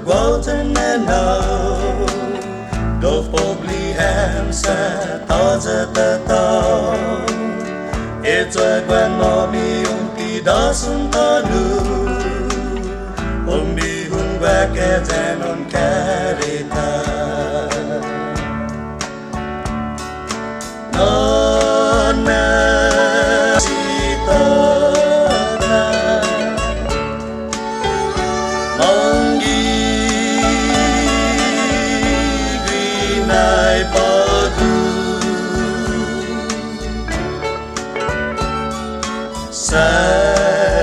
golden and now Dove probably hands at taotao-ta It's a grandmommy umpi doesn't tanu Umbi hunwaket and on carita Nonna sitata Mangge grinai padu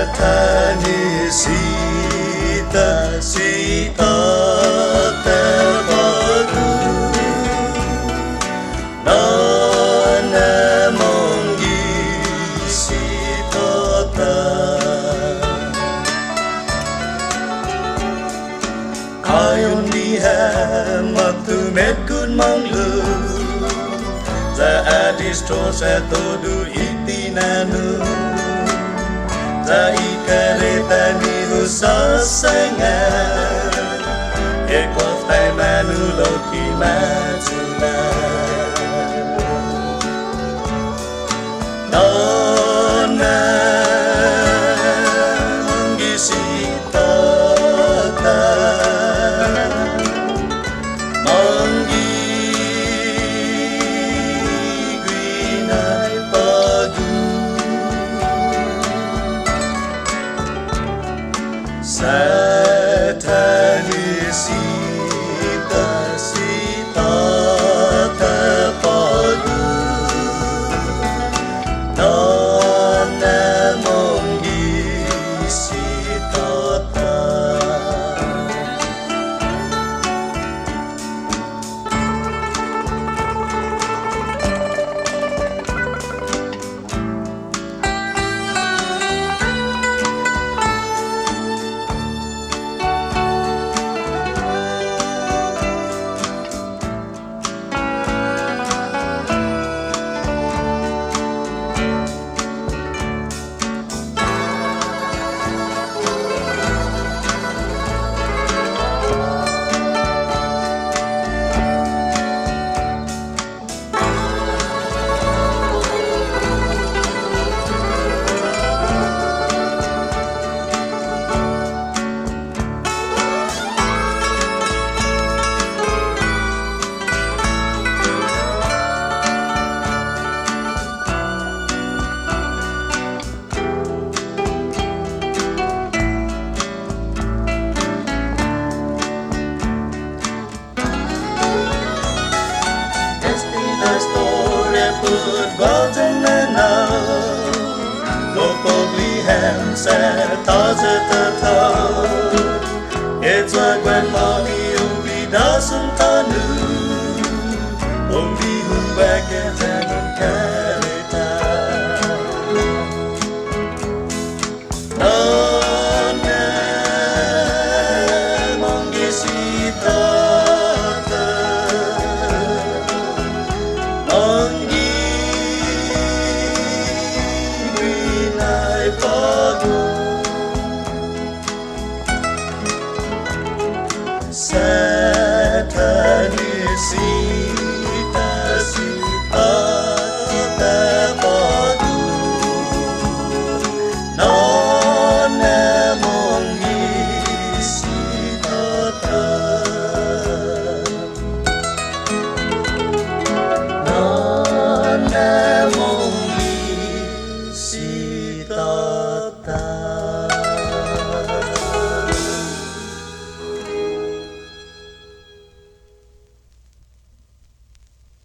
Satani sita sita tepadu Nana mangge sitata Ayon diha matu metkun manglu Za adistro satodu itinanu Za ikareta ni usasanga Ekwaftai manu loki matula Nonna mangge sitata Mangge grinai padu Satani sita sita tepadu Nonna mangge sitata Put golden and now Look probably hands at taotao-ta It's a grandmommy umbi doesn't tanu Umbi hunwaket and on carita Nonna mangge sitata Mangge grinai padu Satani sitata